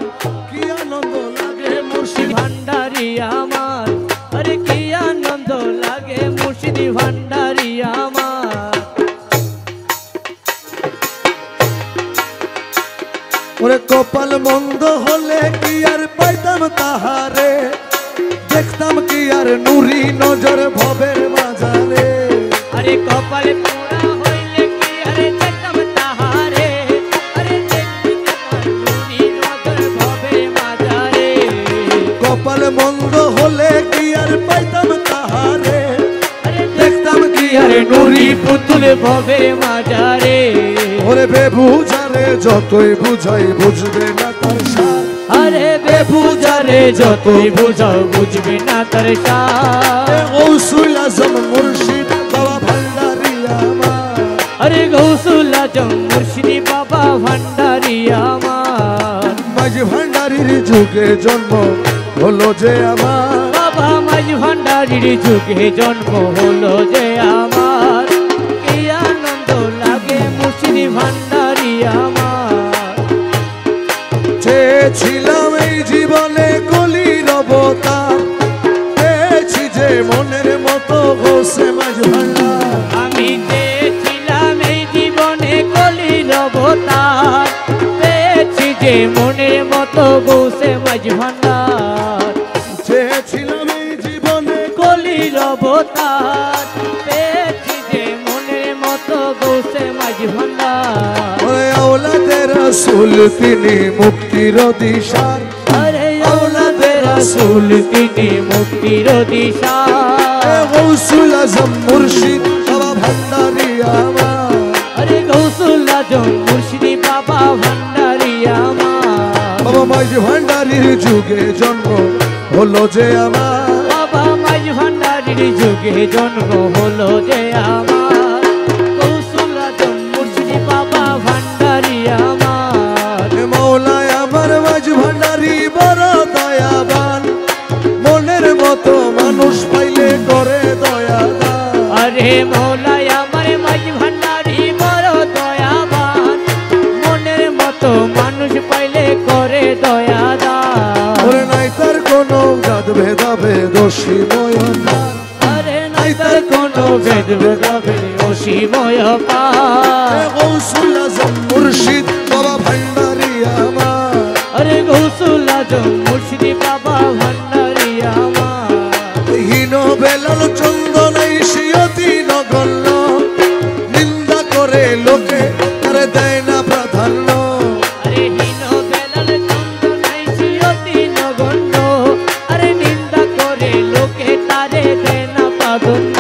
কি আনন্দ লাগে মুর্শিদ ভান্ডারি আমার আরে কি আনন্দ লাগে মুর্শিদ ভান্ডারি আমার ওরে কপাল মন্দ হলে কি আর পাইতাম তাহারে, দেখতাম কি আর নুরি নজর ভবের মাঝারে। আরে কপাল পোড়া হইলে কি আরে দেখতাম তাহারে, আরে দেখবি তোমার নুরি নজর ভবে মাঝারে। কপাল মন্দ হলে কি আর পাইতাম তাহারে, আরে দেখতাম কি আরে নুরি পুতুল ভবে মাঝারে। ওরে বেবুঝারে যতই বুঝাই বুঝবে না তার সার, আরে বেবুঝারে যতই বুঝাও বুঝবে না তার সার। গৌসুল আজম মুর্শিদ বাবা ভান্ডারি আমার, আরে গৌসুল আজম মুর্শিদি বাবা ভান্ডারি আমার। মাঝ ভান্ডারির যুগে জন্ম হলো যে আমার, বাবা মাঝ ভান্ডারির যুগে জন্ম হলো যে আমার। কি আনন্দ লাগে মুর্শিদি ভান্ডারি আমার। চেয়েছিলাম এই জীবনে কলির অবতার, পেয়েছি যে মনের মতো গোসে মাঝ ভান্ডার। আমি চেয়েছিলাম এই জীবনে কলির অবতার, পেয়েছি যে মনের মতো গৌসে মাঝ ভান্ডার। চেয়েছিলাম এই জীবনে কলির অবতার, পেয়েছি যে মনের মতো গৌসে মাঝ ভান্ডার। ওরে আওলাদে রাসূল তিনি মুক্তির দিশার, আরে আওলাদে রাসূল তিনি মুক্তির দিশা। গৌসুল আজম মুর্শিদ বাবা ভান্ডারি আমার, আরে গৌসুল আজম মুর্শিদি বাবা ভান্ডারি আমার। বাবা মাঝ ভান্ডারির যুগে জন্ম হলো যে আমার, বাবা মাঝ ভান্ডারির যুগে জন্ম হলো যে আমার। গৌসুল আজম মুর্শিদি বাবা ভান্ডারি আমার। মৌলায় আমার মাঝ ভান্ডারি বড় দয়াবান, মনের মতো মানুষ পাইলে করে দয়া দান। আরে মৌলাই আমার মাঝ ভান্ডারি বড় দয়াবান, মনের মতো মানুষ পাইলে করে দয়া দান। ওরে নাই তার কোনো গাদ ভেদাবে দোষী ময়নার, আরে নাই তার কোনো ভেদ ভেদাবে অসীময় পার। গৌসুল আজম মুর্শিদ বাবা ভান্ডারি আমার, আরে গৌসুল আজম মুর্শিদি বাবা ভান্ডারি আমার। হীন বেলাল চন্দনাই সিয়তি নগণ্য, নিন্দা করে লোকে তারে দেয় না প্রাধান্য। আরে হীন বেলাল চন্দনাই সিয়তি নগণ্য, আরে নিন্দা করে লোকে তারে দেয় না প্রাধান্য।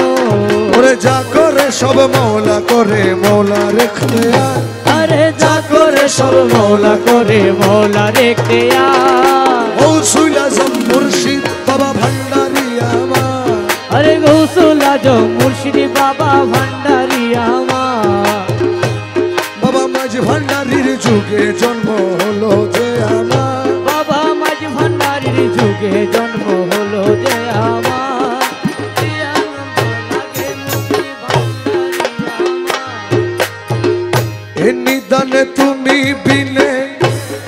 ওরে যা করে সব মৌলা করে মৌলা রেখতে আর, আরে যা করে সব মৌলা করে মৌলা রেখে আয়। গৌসুল আজম মুর্শিদ বাবা ভান্ডারি আমার, আরে গৌসুল আজম মুর্শিদি বাবা ভান্ডারি আমার। বাবা মাঝ ভান্ডারির যুগে জন্ম হলো যে আমার, বাবা মাঝ ভান্ডারির যুগে জন্ম হলো যে আমার। কি আনন্দ লাগে মুর্শিদি ভান্ডারি আমার। এ নিদানে তুমি বিনে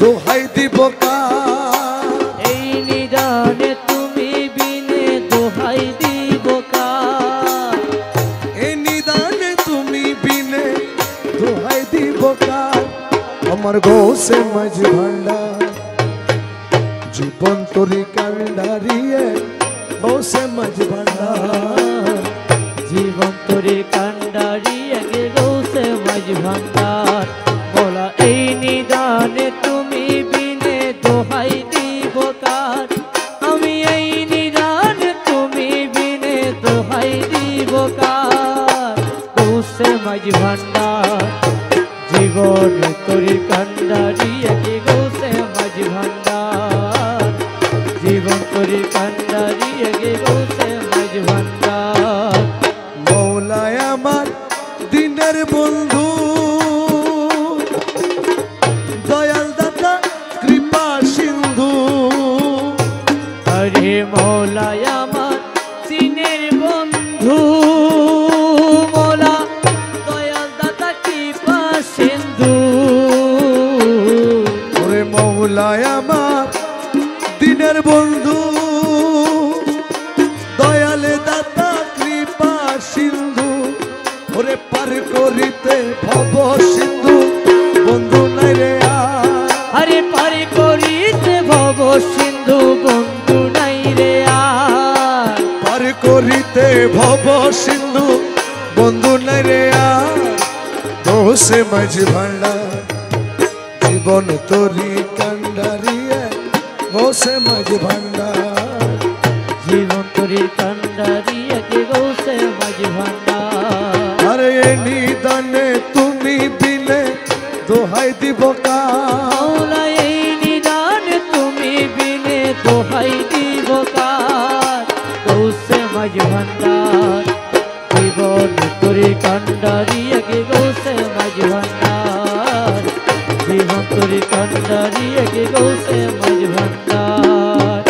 দোহাই দিব কার, এই নিদানে তুমি বিনে দোহাই দিব কার। এ নিদানে তুমি বিনে দোহাই দিব কার। আমার গোসে মাঝ ভান্ডার জীবন তোরি কান্ডারিয়ে, গোসে মাঝ ভান্ডার জীবন তোরে কান্ডারি আগে গৌসে মাঝ ভান্ডার। বলা এই নিদানে তুমি বিনে দোহাই দিব কার। আমি এই নিদানে তুমি বিনে দোহাই দিব কার। গৌসে মাঝ ভান্ডার জীবন তোরে কান্ডারি আগে গৌসে মাঝ ভান্ডার। জীবন তোরে কান্ডারি আগে গৌসে মাঝ ভান্ডার। মৌলায় আমার দিনের বন্ধু, দয়াল দাতা কৃপা সিন্ধু। আরে মৌলাই আমার সিনের বন্ধু, মৌলা দয়াল দাতা কৃপা সিন্ধু। ওরে মৌলায় আমার দিনের বন্ধু, দয়ালে দাতা কৃপা সিন্ধু। ওরে পার করিতে ভব সিন্ধু বন্ধু নাই রে আর। আরে পার পার করিতে ভব সিন্ধু বন্ধু নাই রে আর দোষে মাঝি ভান্ডার জীবন তোরি কান্ডারিয়ে গোসে মাঝি ভান্ডার জীবন তোরি কান্ডারিয়ে গোসে মাঝি ভান্ডার আরে নিদানে তুমি বিনে দোহাই দিব কার এই নিদানে তুমি বিনে দোহাই দিব কার গোসে মাঝি ভান্ডার জীবন তোরি কান্ডারিয়ে গোসে মাঝি ভান্ডার জীবন তোরি কান্ডারিয়ে গোসে মাঝি ভান্ডার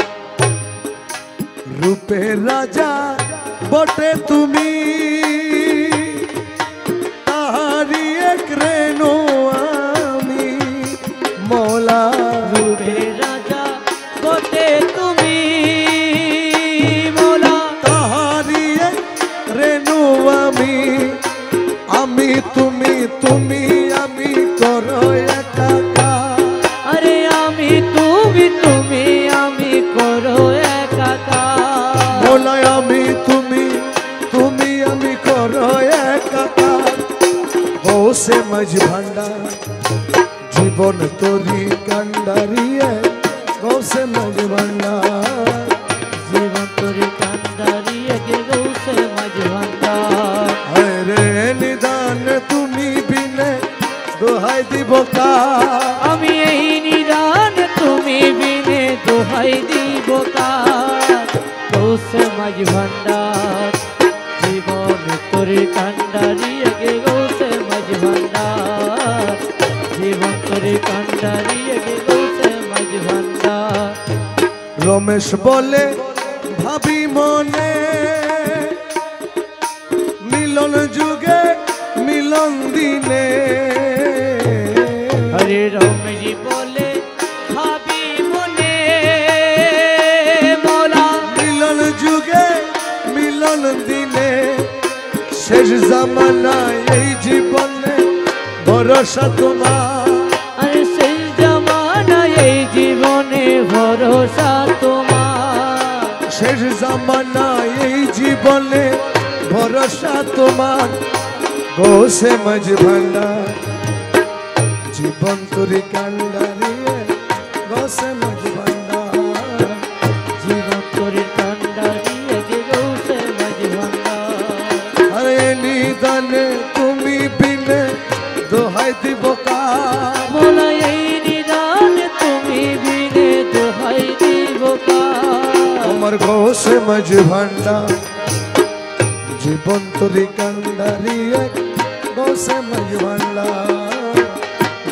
রূপের রাজা বটে তুমি তাহারি এক রেণু আমি মৌলা রূপের রাজা বটে তুমি মৌলা তাহারি এক রেণু আমি আমি তুমি তুমি আমি করো একাকার আরে আমি তুমি তুমি আমি করো একাকার মৌলা আমি তুমি তুমি আমি করো একাকার গোসে মাঝি ভান্ডার জীবন তোরি কান্ডারিয়ে গোসে মাঝি ভান্ডার জীবন তোরি কান্ডারিয়ে গোসে মাঝি ভান্ডার রে নিদান তুমি বিনে দোহাই দিব কার আমি এই নিদান তুমি বিনে দোহাই দিব কার গোসে মাঝি ভান্ডার জীবন তোরি কান্ডারিয়ে গোসে মাঝি ভান্ডার জীবন তোরি কান্ডারিয়ে গোসে মাঝি ভান্ডার রমেশ বলে ভাবি মনে মিলন যুগে মিলন দিনে হরে রমেশজি বলে ভাবি মনে মৌলা মিলন যুগে মিলন দিনে শেষ জামানায় এই জীবনে ভরসা তোমার আরে শেষ জামানায় এই জীবনে ভরসা তোমার শেষ জামানায় এই জীবনে ভরসা তোমার গোসে মাঝি ভান্ডার জীবন তোরি কান্ডারিয়ে গোসে মাঝি ভান্ডার জীবন তোরি কান্ডারিয়ে গোসে মাঝি ভান্ডার আরে নিদানে তুমি বিনে দোহাই দিব কার মৌলা এই নিদান তুমি বিনে দোহাই দিব কার আমার গোসে মাঝি ভান্ডার জীবন তোরি কান্ডারিয়ে গোসে মাঝি ভান্ডার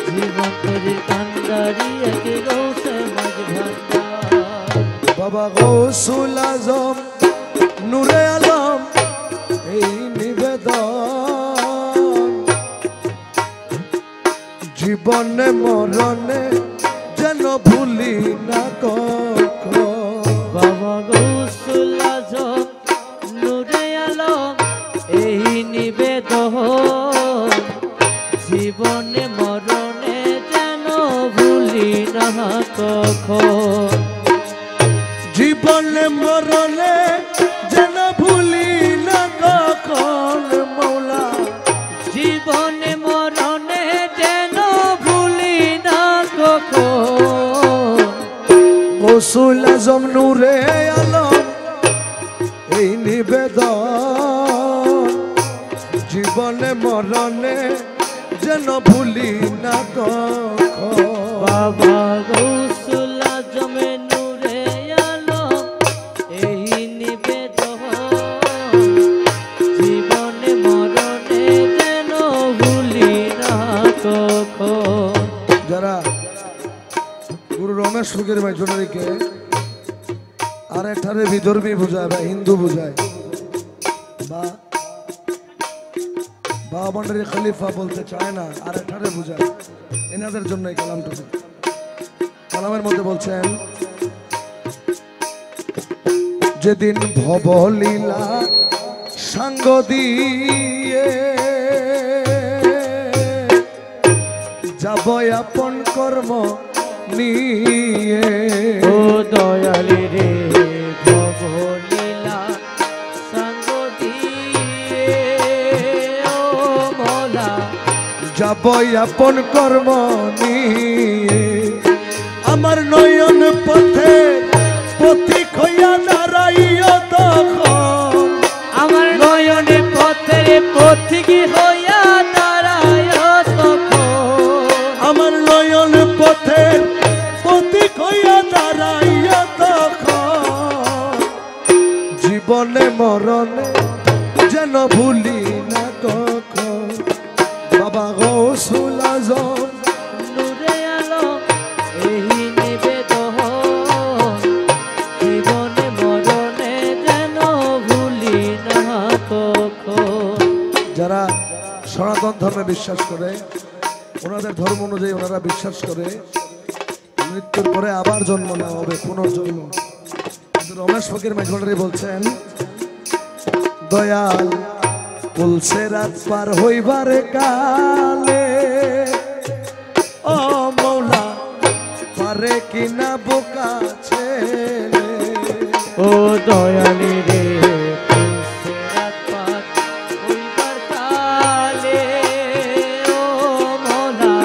জীবন তোরি কান্ডারিয়ে গোসে মাঝি ভান্ডার বাবা গৌসুল আজম নূরে আলম এই নিবেদন জীবনে মরণে যেন ভুলি না কখনো বাবা গৌসুল আজম নূরে আলম এই নিবেদন জীবনে মরণে যেন ভুলি না কখন জীবনে মরণে যেন ভুলি না কখন মৌলা জীবনে মরণে যেন ভুলি না কখন গৌসুল আজম নূরে আলম এই নিবেদন জীবনে মরণে যেন ভুলি না কখন বাবা গৌসুল আজম নূরে আলম এই নিবেদন জীবনে মরণে যেন ভুলি না কখন যারা গুরু রমেশ সুগের ভাই জোনারিকে আর এঠারে বিধর্মী বুঝায় বা হিন্দু বুঝায় বা বাবান্ডারি খলিফা বলতে চায় না আর এঠারে বুঝায় এনাদের জন্য এই কালামটুকু কালামের মধ্যে বলছেন যেদিন ভবলীলা সাঙ্গ দিয়ে যাব আপন কর্ম নিয়ে ও দয়ালি রে ভবলীলা যাব আপন কর্ম নিয়ে আমার নয়ন পথে পথিক হইয়া দাঁড়াইও তখন আমার নয়নে পথের পথিক হইয়া দাঁড়ায় তখন আমার নয়ন পথের পথিক হইয়া দাঁড়াইও তখন জীবনে মরণে যেন ভুলি না কখন বাবা গৌসুল আজম নূরে আলম এই নিবেদন জীবনে মরণে যেন ভুলি না কখন। যারা সনাতন ধর্মে বিশ্বাস করে ওনাদের ধর্ম অনুযায়ী ওনারা বিশ্বাস করে মৃত্যুর পরে আবার জন্ম নেওয়া হবে পুনর্জন্ম। কিন্তু রমেশ ফকির মাঝভান্ডারী বলছেন দয়াল বলছে রাত পার হইবার কালে ও মৌলা পারে কিনা বোকা ছেলে ও দয়ালি রে রাত পার হইবার কালে ও মোলা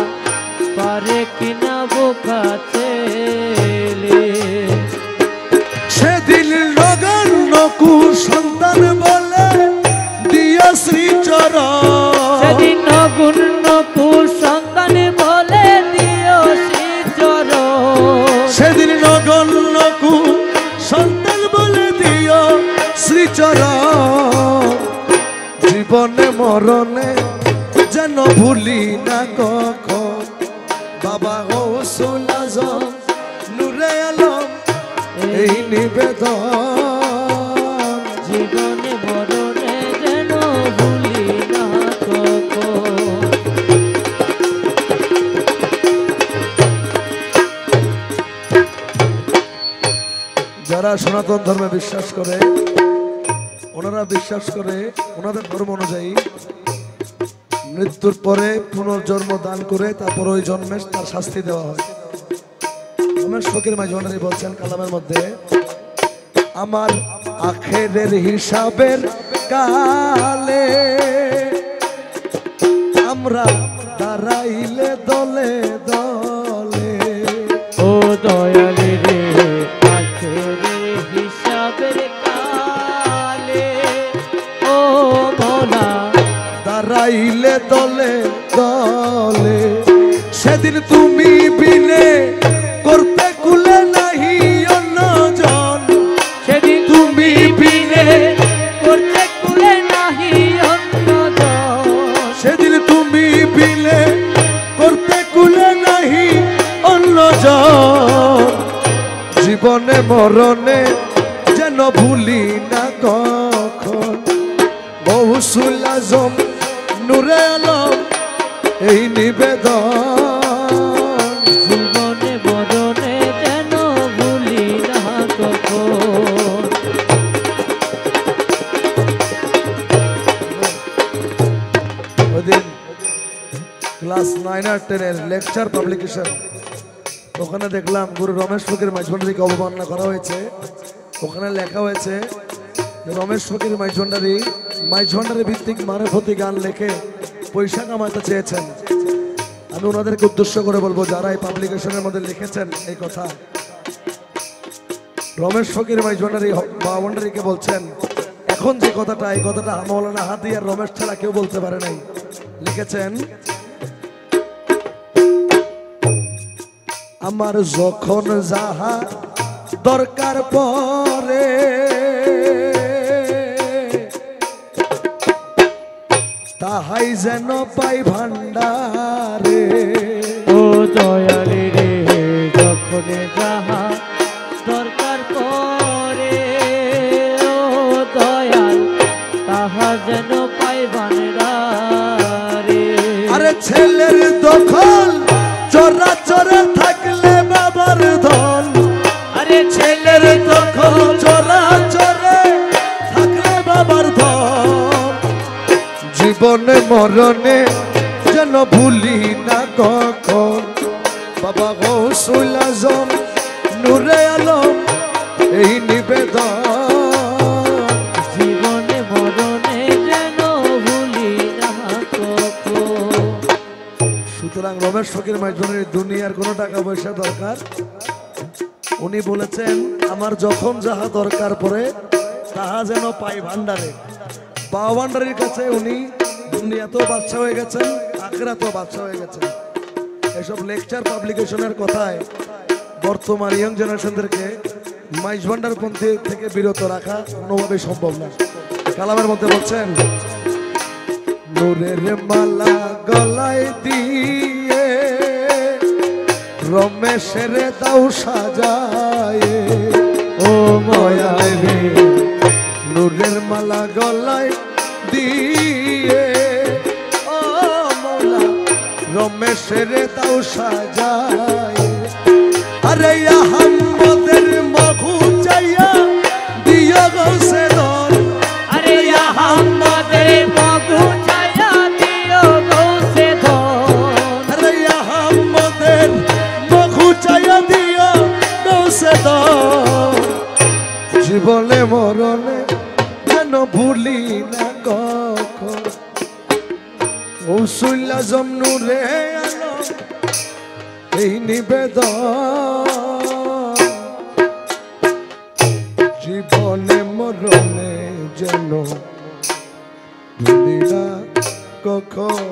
পারে কিনা বোকা ছেলে সেদিন লগন নকু সন্তান বলে দিয়া শ্রীচরণ সেদিন গুণ সন্তান বলে দিও শ্রীচরণ সেদিন লগন নকু সন্তান বলে দিও শ্রীচরণ জীবনে মরণে যেন ভুলি না কখন বাবা গৌসুল আজম নূরে আলম এই নিবেদন জীবনে মরণে যেন ভুলি না কখন। যারা সনাতন ধর্মে বিশ্বাস করে ওনারা বিশ্বাস করে ওনাদের ধর্ম অনুযায়ী মৃত্যুর পরে পুনর্জন্ম দান করে তারপর ওই জন্মে তার শাস্তি দেওয়া হয়। রমেশ ফকির মাঝভান্ডারী বলছেন কালামের মধ্যে আমার আখেরের হিসাবের কালে আমরা দাঁড়াইলে দলে দলে ও দয়ালি রে আখেরে হিসাবের কালে ও মোলা দাঁড়াইলে দলে দলে সেদিন তুমি বিনে করতে কুলে নাহি অন্যজন সেদিন তুমি বিনে করতে কুলে নাহি অন্যজন সেদিন তুমি বিলে করতে কুলে নাহি অন্যজন জীবনে মরণে যেন ভুলি না কখন গৌসুল আজম নূরে আলম এই নিবেদন জীবনে মরণে যেন ভুলি না কখন। ওদিন ক্লাস 9 আর 10 এর লেকচার পাবলিকেশন ওখানে দেখলাম গুরু রমেশ ফকির মাঝভান্ডারীকে অবমাননা করা হয়েছে। ওখানে লেখা হয়েছে যে রমেশ ফকির মাঝভান্ডারী ভিত্তিক মারফতি গান লেখে পয়সা কামাতে চেয়েছেন। আমি ওনাদেরকে উদ্দেশ্য করে বলবো যারা এই পাবলিকেশনের মধ্যে লিখেছেন এই কথা রমেশ ফকির মাঝভান্ডারীকে বলছেন এখন যে কথাটা এই কথাটা মৌলানা হাদি আর রমেশ ছাড়া কেউ বলতে পারে নাই। লিখেছেন আমার যখন যাহা দরকার পরে তাহাই যেন পাই ভান্ডারে ও দয়ালি রে যখন যাহা দরকার পরে ও দয়াল তাহা যেন পাই ভান্ডারে আরে ছেলের দখল চোরা চোরা থাকলে বাবার ধন আরে ছেলের দখল চোরা চোরে থাকলে বাবার ধন জীবনে মরণে যেন ভুলি না কখন বাবা গৌসুল আজম নূরে আলম এই নিবেদন জীবনে মরণে যেন ভুলি না কখন। গলাশ ফকির মাইজনের দুনিয়ার কোনো টাকা পয়সা দরকার, উনি বলেছেন আমার যখন যাহা দরকার পড়ে তাহা যেন পাই ভান্ডারে। বাবা ভান্ডারের কাছে উনি দুনিয়াতেও বাদশা হয়ে গেছেন, আখিরাতেও বাদশা হয়ে গেছেন। এসব লেকচার পাবলিকেশনের কথায় বর্তমান ইয়ং জেনারেশনদেরকে মাইজ ভান্ডারপন্থী থেকে বিরত রাখা কোনোভাবেই সম্ভব না। কালামের মধ্যে বলছেন, নূরের মালা গলায় দিয়ে রমেশের দাও সাজায়, ও ময়ালে রে নূরের মালা গলায় দিয়ে, ও মৌলা রমেশের দাও সাজায়। আরে আহম্মদের মখু চাইয়া দিও গৌসে দর, আরে আহম্মদের মখু চাইয়া দিও গৌসে দর, আরে আহম্মদের মখু চাইয়া দিও গৌসে দর। জীবনে মরণে যেন ভুলি না কখন, কৌশল্যা জমনুরে আলো এই নিবেদন। জীবনে মরণে যেন ভুলি না কখন।